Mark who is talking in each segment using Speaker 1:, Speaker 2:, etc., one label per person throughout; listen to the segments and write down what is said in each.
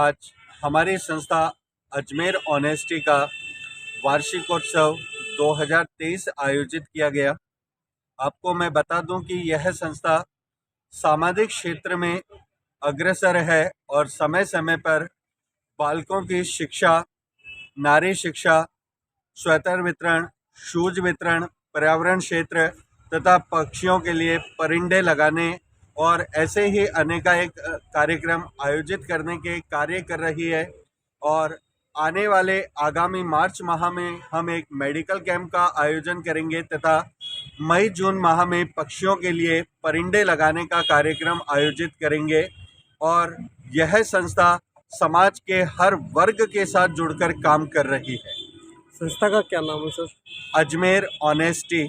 Speaker 1: आज हमारी संस्था अजमेर ऑनेस्टी का वार्षिकोत्सव 2023 आयोजित किया गया। आपको मैं बता दूं कि यह संस्था सामाजिक क्षेत्र में अग्रसर है और समय समय पर बालकों की शिक्षा, नारी शिक्षा, स्वेटर वितरण, शूज वितरण, पर्यावरण क्षेत्र तथा पक्षियों के लिए परिंदे लगाने और ऐसे ही अनेकानेक कार्यक्रम आयोजित करने के कार्य कर रही है। और आने वाले आगामी मार्च माह में हम एक मेडिकल कैंप का आयोजन करेंगे तथा मई जून माह में पक्षियों के लिए परिंदे लगाने का कार्यक्रम आयोजित करेंगे। और यह संस्था समाज के हर वर्ग के साथ जुड़कर काम कर रही है।
Speaker 2: संस्था का क्या नाम है सर?
Speaker 1: अजमेर ऑनेस्टी,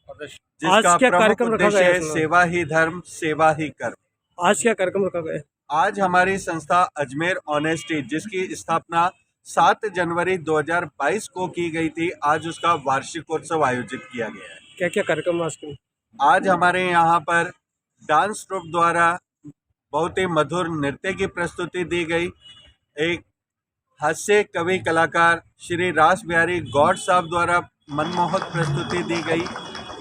Speaker 2: आज
Speaker 1: जिसका
Speaker 2: क्या
Speaker 1: प्रमुख
Speaker 2: कार्यक्रम रखा
Speaker 1: उद्देश्य
Speaker 2: गया
Speaker 1: है
Speaker 2: है?
Speaker 1: सेवा ही धर्म, सेवा ही कर्म।
Speaker 2: आज क्या कार्यक्रम रखा गया है?
Speaker 1: आज हमारी संस्था अजमेर ऑनेस्टी, जिसकी स्थापना 7 जनवरी 2022 को की गई थी, आज उसका वार्षिकोत्सव आयोजित किया गया है।
Speaker 2: क्या क्या कार्यक्रम आज के?
Speaker 1: आज हमारे यहाँ पर डांस ट्रुप द्वारा बहुत ही मधुर नृत्य की प्रस्तुति दी गई। एक हास्य कवि कलाकार श्री रास बिहारी गौड़ साहब द्वारा मनमोहक प्रस्तुति दी गई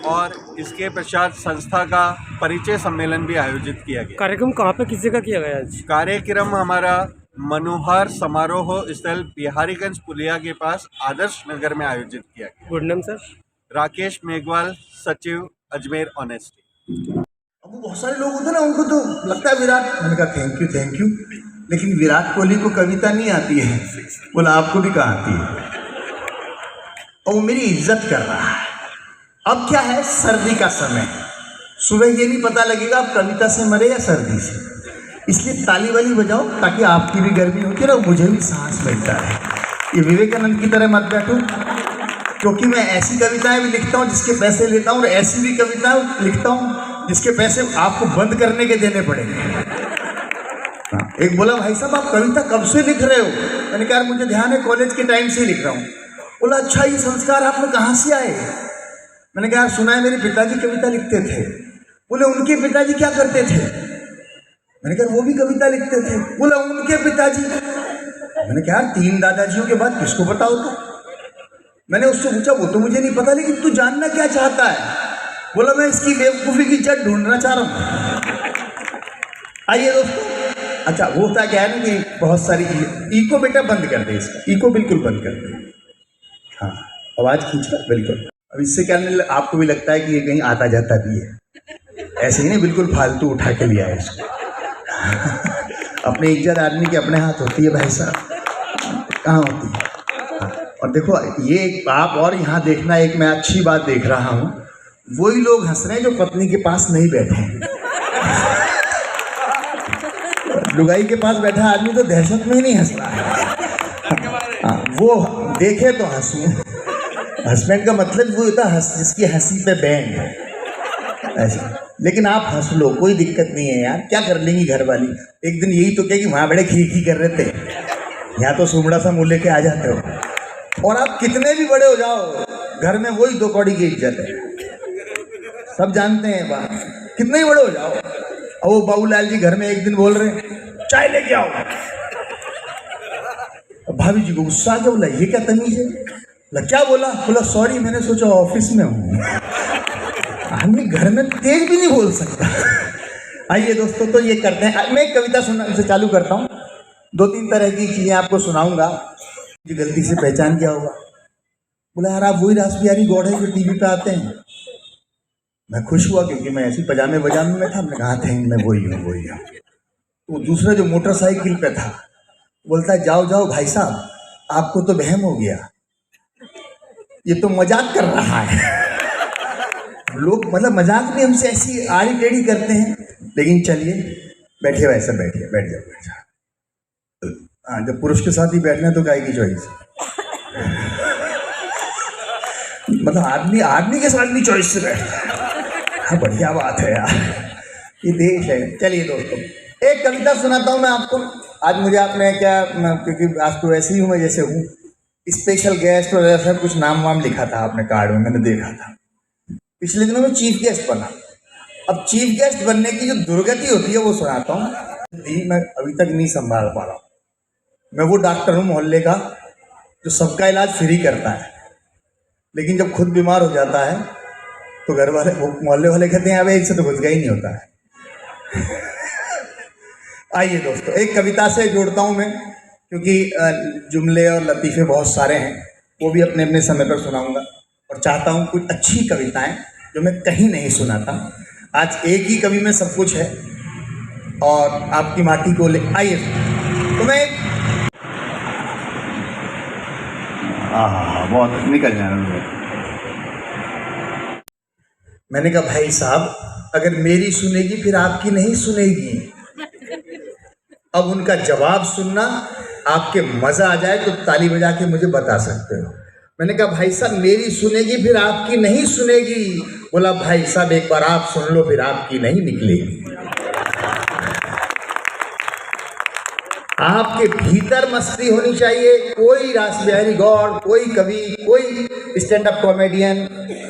Speaker 1: और इसके पश्चात संस्था का परिचय सम्मेलन भी आयोजित किया गया।
Speaker 2: कार्यक्रम कहाँ पे, किस जगह किया गया आज?
Speaker 1: कार्यक्रम हमारा मनोहर समारोह स्थल बिहारीगंज पुलिया के पास आदर्श नगर में आयोजित किया गया।
Speaker 2: Good name sir?
Speaker 1: Rakesh Meghwal, सचिव अजमेर ऑनेस्टी।
Speaker 3: अब बहुत सारे लोग होते हैं ना, उनको तो लगता है विराट, मैंने कहा थैंक यू, लेकिन विराट कोहली को कविता नहीं आती है। बोला आपको भी कहाँ आती है? और वो मेरी इज्जत कर रहा है। अब क्या है, सर्दी का समय, सुबह ये नहीं पता लगेगा आप कविता से मरे या सर्दी से, इसलिए ताली वाली बजाओ ताकि आपकी भी गर्मी होती है और मुझे भी सांस मिलता है। ये विवेकानंद की तरह मत बैठो, क्योंकि मैं ऐसी कविताएं भी लिखता हूँ जिसके पैसे लेता हूँ और ऐसी भी कविताएं लिखता हूँ जिसके पैसे आपको बंद करने के देने पड़ेंगे। एक बोला भाई साहब आप कविता कब से लिख रहे हो? मैंने कहा मुझे ध्यान है, कॉलेज के टाइम से ही लिख रहा हूँ। बोला अच्छा, ये संस्कार आप में कहाँ से आए? मैंने कहा सुना है मेरे पिताजी कविता लिखते थे। बोले उनके पिताजी क्या करते थे? मैंने कहा वो भी कविता लिखते थे। बोला उनके पिताजी? मैंने कहा यार 3 दादाजियों के बाद किसको पता होता? मैंने उससे पूछा, वो तो मुझे नहीं पता, लेकिन तू जानना क्या चाहता है? बोला मैं इसकी बेवकूफ़ी की जड़ ढूंढना चाह रहा हूँ। आइए दोस्तों, अच्छा वो होता क्या है ना कि बहुत सारी इको बेटा बंद कर दे, इसका इको बिल्कुल बंद कर दे। हाँ आवाज़ खींच कर बिल्कुल। अब इससे क्या आपको भी लगता है कि ये कहीं आता जाता भी है, ऐसे ही नहीं बिल्कुल फालतू उठा के लिया है इसको। अपने इज्जत आदमी के अपने हाथ होती है भाई साहब, कहाँ होती है? और देखो ये आप और यहाँ देखना, एक मैं अच्छी बात देख रहा हूँ, वही लोग हंस रहे हैं जो पत्नी के पास नहीं बैठे हैं। लुगाई के पास बैठा आदमी तो दहशत में ही नहीं हंस रहा है। वो देखे तो हंसूं। हस्बैंड का मतलब वो होता है जिसकी हंसी पे बैंड है ऐसा। लेकिन आप हंस लो, कोई दिक्कत नहीं है यार, क्या कर लेंगी घर वाली? एक दिन यही तो कहेगी वहाँ बड़े खी कर रहे थे, यहाँ तो सुमड़ा सा मुँह लेके आ जाते हो। और आप कितने भी बड़े हो जाओ, घर में वही 2 कौड़ी की इज्जत है, सब जानते हैं बात, कितने ही बड़े हो जाओ। और वो बाबूलाल जी घर में एक दिन बोल रहे चाय लेके आओ, भाभी जी को गुस्सा आ गया, बोला ये क्या तमीज है? बोला क्या बोला? बोला सॉरी मैंने सोचा ऑफिस में हूँ। आदमी घर में तेज भी नहीं बोल सकता। आइए दोस्तों, तो ये करते हैं, मैं एक कविता सुनने से चालू करता हूँ। 2-3 तरह की चीज़ें आपको सुनाऊंगा, जो गलती से पहचान किया होगा। बोला यार आप वही रास बिहारी गौड़ है जो टीवी पे आते हैं? मैं खुश हुआ क्योंकि मैं ऐसी पजामे बजामे में था। मैं कहा था मैं वही हूँ। तो दूसरा जो मोटरसाइकिल पे था बोलता है जाओ जाओ भाई साहब, आपको तो वहम हो गया, ये तो मजाक कर रहा है। लोग मतलब मजाक में हमसे ऐसी आड़ी टेढ़ी करते हैं, लेकिन चलिए बैठिए भाई साहब, बैठ जाओ। हाँ, जब पुरुष के साथ ही बैठना तो गाय की चॉइस। मतलब आदमी के साथ भी चॉइस से बैठता है। हाँ बढ़िया बात है यार, ये देश है। चलिए दोस्तों, एक कविता सुनाता हूँ मैं आपको। आज मुझे आपने क्या, क्योंकि आज तो वैसे ही हूँ मैं जैसे हूँ, स्पेशल गेस्ट और ऐसा कुछ नाम वाम लिखा था आपने कार्ड में, मैंने देखा था। पिछले दिनों में चीफ गेस्ट बना। अब चीफ गेस्ट बनने की जो दुर्गति होती है वो सुनाता हूँ। मैं अभी तक नहीं संभाल पा रहा हूँ। मैं वो डॉक्टर हूँ मोहल्ले का जो सबका इलाज फ्री करता है, लेकिन जब खुद बीमार हो जाता है तो घर वाले, वो मोहल्ले वाले कहते हैं अबे इससे तो गुजगा ही नहीं होता है। आइए दोस्तों, एक कविता से जोड़ता हूँ मैं, क्योंकि जुमले और लतीफ़े बहुत सारे हैं, वो भी अपने अपने समय पर सुनाऊंगा, और चाहता हूँ कुछ अच्छी कविताएं जो मैं कहीं नहीं सुनाता। आज एक ही कवि में सब कुछ है और आपकी माटी को ले आइए तो मैं बहुत निकल जाना। मैंने कहा भाई साहब अगर मेरी सुनेगी फिर आपकी नहीं सुनेगी। अब उनका जवाब सुनना, आपके मजा आ जाए तो ताली बजा के मुझे बता सकते हो। मैंने कहा भाई साहब मेरी सुनेगी फिर आपकी नहीं सुनेगी। बोला भाई साहब एक बार आप सुन लो फिर आपकी नहीं निकलेगी। आपके भीतर मस्ती होनी चाहिए। कोई रास बिहारी गौड़, कोई कवि, कोई स्टैंड अप कॉमेडियन,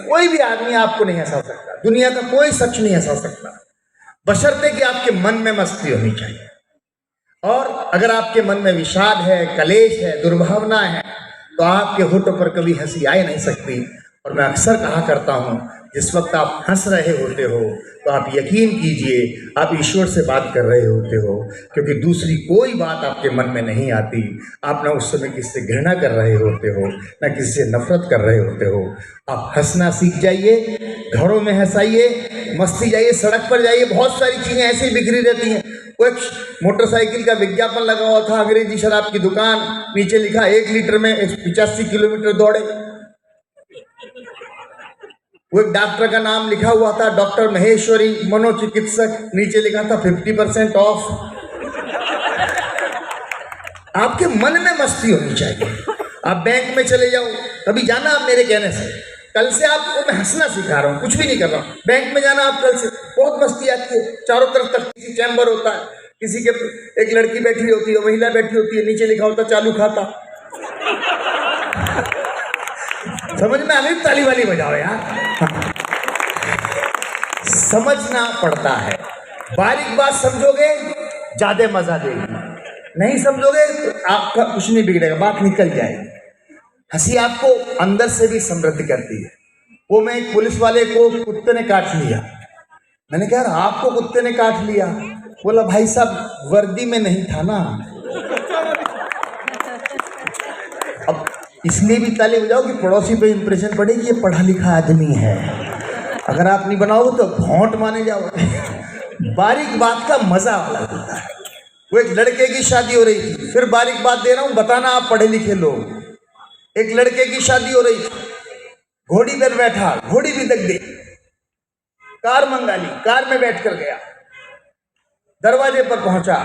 Speaker 3: कोई भी आदमी आपको नहीं हंसा सकता। दुनिया का कोई शख्स नहीं हंसा सकता, बशर्ते कि आपके मन में मस्ती होनी चाहिए। और अगर आपके मन में विषाद है, कलेश है, दुर्भावना है, तो आपके होठों पर कभी हंसी आ नहीं सकती। और मैं अक्सर कहा करता हूँ, जिस वक्त आप हंस रहे होते हो तो आप यकीन कीजिए आप ईश्वर से बात कर रहे होते हो, क्योंकि दूसरी कोई बात आपके मन में नहीं आती। आप ना उस समय किससे घृणा कर रहे होते हो, ना किसी से नफरत कर रहे होते हो। आप हंसना सीख जाइए, घरों में हंसाइए, मस्ती जाइए, सड़क पर जाइए, बहुत सारी चीज़ें ऐसी बिखरी रहती हैं। वो एक मोटरसाइकिल का विज्ञापन लगा हुआ था, अंग्रेजी शराब की दुकान, नीचे लिखा 1 लीटर में 85 किलोमीटर दौड़े। वो एक डॉक्टर का नाम लिखा हुआ था, डॉक्टर महेश्वरी मनोचिकित्सक, नीचे लिखा था 50% ऑफ। आपके मन में मस्ती होनी चाहिए। आप बैंक में चले जाओ, कभी जाना आप मेरे कहने से, कल से आपको मैं हंसना सिखा रहा हूँ, कुछ भी नहीं कर रहा हूँ। बैंक में जाना आप कल से, बहुत मस्ती आती है। चारों तरफ तक चैम्बर होता है, किसी के एक लड़की बैठी होती है, महिला बैठी होती है, नीचे लिखा होता चालू खाता। समझ में हमें ताली वाली बजाओ यार। समझना पड़ता है। बारीक बात समझोगे ज्यादा मजा देगी, नहीं समझोगे तो आपका कुछ नहीं बिगड़ेगा, बात निकल जाएगी। हंसी आपको अंदर से भी समृद्ध करती है। वो मैं एक पुलिस वाले को कुत्ते ने काट लिया। मैंने कहा यार आपको कुत्ते ने काट लिया? बोला भाई साहब वर्दी में नहीं था ना। अब इसलिए भी ताली बजाओ कि पड़ोसी पे इंप्रेशन पड़े कि ये पढ़ा लिखा आदमी है। अगर आप नहीं बनाओगे तो भोंट माने जाओगे। बारीक बात का मजा अलग होता है। वो एक लड़के की शादी हो रही थी, फिर बारीक बात दे रहा हूं, बताना आप पढ़े लिखे लोग। एक लड़के की शादी हो रही थी, घोड़ी पर बैठा, घोड़ी भी दग गई, कार मंगा ली, कार में बैठकर गया, दरवाजे पर पहुंचा,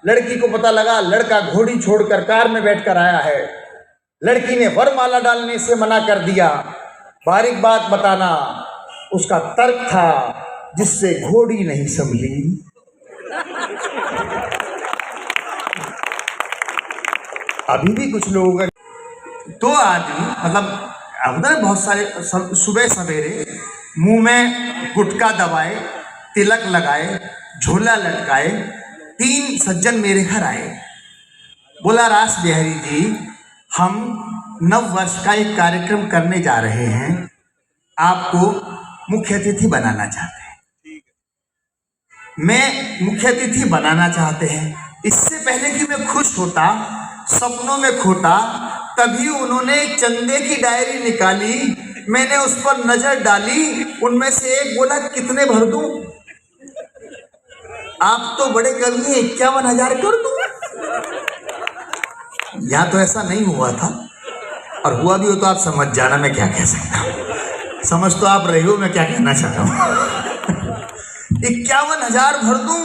Speaker 3: लड़की को पता लगा लड़का घोड़ी छोड़कर कार में बैठकर आया है। लड़की ने वरमाला डालने से मना कर दिया। बारीक बात बताना, उसका तर्क था जिससे घोड़ी नहीं संभली। अभी भी कुछ लोगों का दो आदमी, मतलब उधर बहुत सारे, सुबह सवेरे मुंह में गुटखा दबाए, तिलक लगाए, झोला लटकाए, 3 सज्जन मेरे घर आए। बोला रास बिहारी जी, हम नव वर्ष का एक कार्यक्रम करने जा रहे हैं, आपको मुख्य अतिथि बनाना चाहते हैं। मैं मुख्य अतिथि बनाना चाहते हैं। इससे पहले कि मैं खुश होता, सपनों में खोता, तभी उन्होंने एक चंदे की डायरी निकाली। मैंने उस पर नजर डाली, उनमें से एक बोला कितने भर दूं? आप तो बड़े कवि हैं, 51,000 कर दूं? या तो ऐसा नहीं हुआ था, और हुआ भी हो तो आप समझ जाना मैं क्या कह सकता हूं। समझ तो आप रहे हो मैं क्या कहना चाहता हूं। 51,000 भर दूं?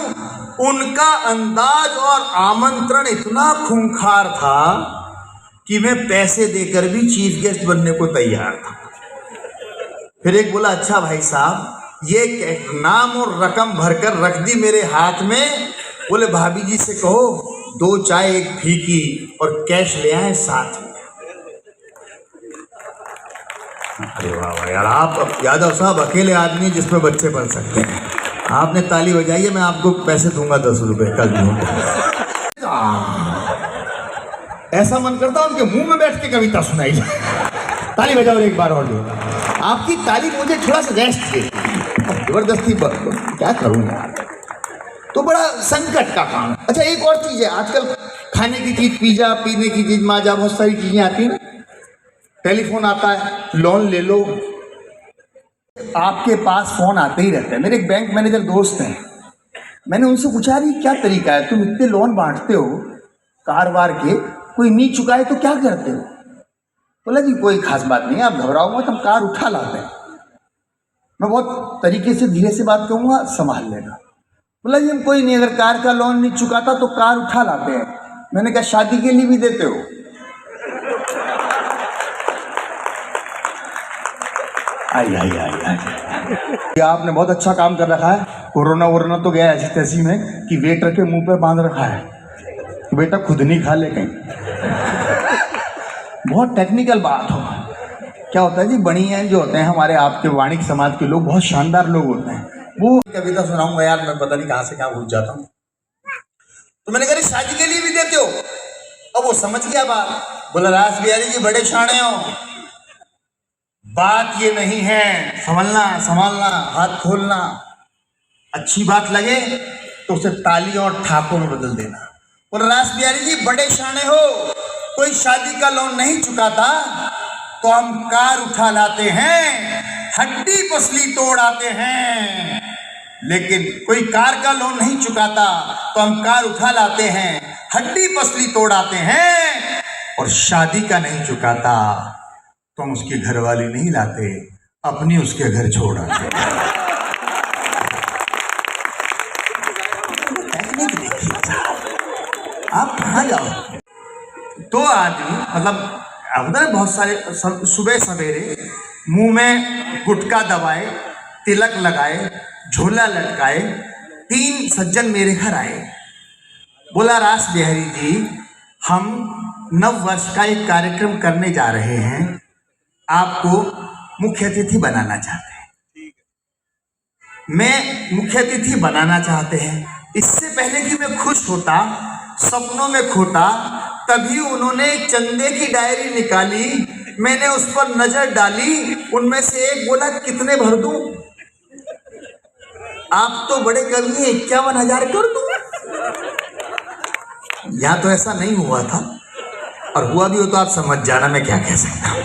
Speaker 3: उनका अंदाज और आमंत्रण इतना खूंखार था कि मैं पैसे देकर भी चीफ गेस्ट बनने को तैयार था। फिर एक बोला अच्छा भाई साहब, ये नाम और रकम भरकर रख दी मेरे हाथ में। बोले भाभी जी से कहो 2 चाय 1 फीकी और कैश ले आए साथ में। अरे वाह वाह यार, आप यादव साहब अकेले आदमी जिसमें बच्चे बन सकते हैं। आपने ताली बजाई है, मैं आपको पैसे दूंगा 10 रुपए कल दूंगा। ऐसा मन करता उनके मुंह में बैठ के कविता सुनाई जाए। ताली बजाओ एक बार और जोर। आपकी ताली मुझे थोड़ा सा रेस्ट देती है, जबरदस्ती क्या करूं यार, तो बड़ा संकट का काम है। अच्छा एक और चीज है, आजकल खाने की चीज, पिज्जा, पीने की चीज, माजा, बहुत सारी चीजें आती है ना, टेलीफोन आता है, लोन ले लो, आपके पास फोन आते ही रहते हैं। मेरे एक बैंक मैनेजर दोस्त हैं, मैंने उनसे पूछा रही क्या तरीका है, तुम इतने लोन बांटते हो कार वार के, कोई नहीं चुकाए तो क्या करते हो? बोला जी कोई खास बात नहीं है, आप घबराओ मत, हम कार उठा लाते हैं। मैं बहुत तरीके से धीरे से बात कहूँगा, संभाल लेगा। बोला जी हम कोई नहीं, अगर कार का लोन नहीं चुकाता तो कार उठा लाते हैं। मैंने कहा शादी के लिए भी देते हो? आई आई आई आई, आपने बहुत अच्छा काम कर रखा है। कोरोना वोरोना तो गया ऐसी तैसी में कि वेटर के मुंह पे बांध रखा है, बेटा खुद नहीं खा ले कहीं। बहुत टेक्निकल बात हो। क्या होता है जी, बनिया जो होते हैं हमारे आपके वाणिक समाज के लोग, बहुत शानदार लोग होते हैं। वो कविता सुनाऊंगा यार, मैं पता नहीं कहाँ से कहाँ भूल जाता हूँ। तो मैंने कहा शादी के लिए भी देते हो? अब वो समझ गया बात, बोला रास बिहारी जी बड़े शाणे हो, बात ये नहीं है, संभलना संभालना, हाथ खोलना, अच्छी बात लगे तो उसे ताली और ठाकों में बदल देना। और रास बिहारी जी बड़े शाणे हो, कोई शादी का लोन नहीं चुकाता तो हम कार उठा लाते हैं, हड्डी पसली तोड़ आते हैं। लेकिन कोई कार का लोन नहीं चुकाता तो हम कार उठा लाते हैं, हड्डी पसली तोड़ आते हैं। और शादी का नहीं चुकाता तो हम उसकी घरवाली नहीं लाते, अपनी उसके घर छोड़ आते। टेक्निक देखिए, आप कहाँ जाओ? दो आदमी, मतलब बहुत सारे, सुबह सवेरे मुंह में गुटखा दबाए, तिलक लगाए, झोला लटकाए, 3 सज्जन मेरे घर आए। बोला रास बिहारी जी, हम नव वर्ष का एक कार्यक्रम करने जा रहे हैं, आपको मुख्य अतिथि बनाना चाहते हैं। मैं मुख्य अतिथि बनाना चाहते हैं। इससे पहले कि मैं खुश होता, सपनों में खोता, तभी उन्होंने चंदे की डायरी निकाली, मैंने उस पर नजर डाली, उनमें से एक बोला कितने भर दूं? आप तो बड़े कवि हैं, 51,000 कर दूं? या तो ऐसा नहीं हुआ था, और हुआ भी हो तो आप समझ जाना मैं क्या कह सकता हूं।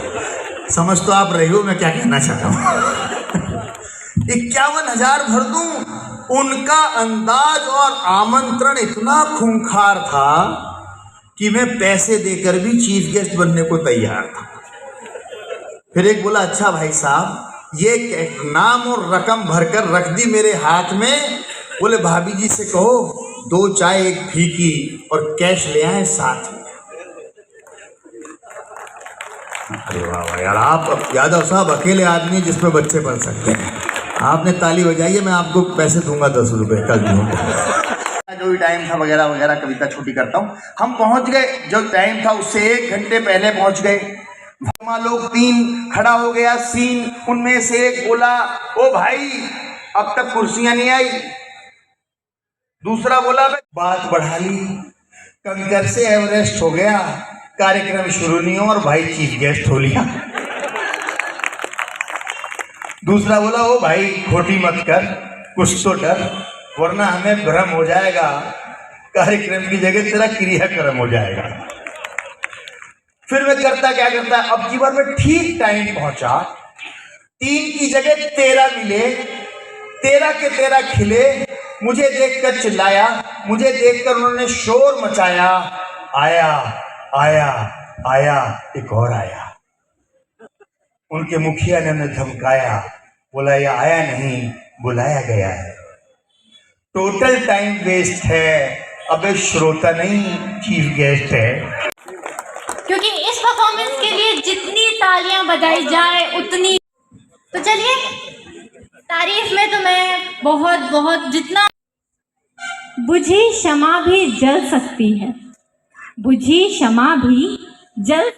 Speaker 3: समझ तो आप रहे हो मैं क्या कहना चाहता हूं। 51,000 भर दूं? उनका अंदाज और आमंत्रण इतना खूंखार था कि मैं पैसे देकर भी चीफ गेस्ट बनने को तैयार था। फिर एक बोला अच्छा भाई साहब, ये नाम और रकम भरकर रख दी मेरे हाथ में, बोले भाभी जी से कहो 2 चाय 1 फीकी और कैश ले आए साथ में। अरे वाह वाह यार, आप यादव साहब अकेले आदमी जिस पे बच्चे बन सकते हैं। आपने ताली बजाई है, मैं आपको पैसे दूंगा 10 रुपए कल दूंगा। जो भी टाइम था वगैरह वगैरह, कविता छोटी करता हूँ। हम पहुंच गए, जो टाइम था उससे 1 घंटे पहले पहुंच गए। लोग 3 खड़ा हो गया सीन, उनमें से एक बोला ओ भाई अब तक कुर्सियां नहीं आई। दूसरा बोला बात बढ़ा ली, कंकर से एवरेस्ट हो गया, कार्यक्रम शुरू नहीं हो और भाई चीफ गेस्ट हो लिया। दूसरा बोला ओ भाई खोटी मत कर, कुछ तो डर, वरना हमें भ्रम हो जाएगा, कार्यक्रम की जगह तेरा क्रियाक्रम हो जाएगा। फिर मैं क्या करता, अब की बार मैं ठीक टाइम पहुंचा, 3 की जगह 13 मिले, 13 के 13 खिले, मुझे देखकर चिल्लाया, मुझे देखकर उन्होंने शोर मचाया, आया आया आया, एक और आया। उनके मुखिया ने उन्हें धमकाया, बोला ये आया नहीं बुलाया गया है। टोटल टाइम वेस्ट है, अबे श्रोता नहीं चीफ गेस्ट है।
Speaker 4: क्योंकि इस परफॉर्मेंस के लिए जितनी तालियां बजाई जाए उतनी, तो चलिए तारीफ में तो मैं बहुत बहुत जितना। बुझी क्षमा भी जल सकती है, बुझी क्षमा भी जल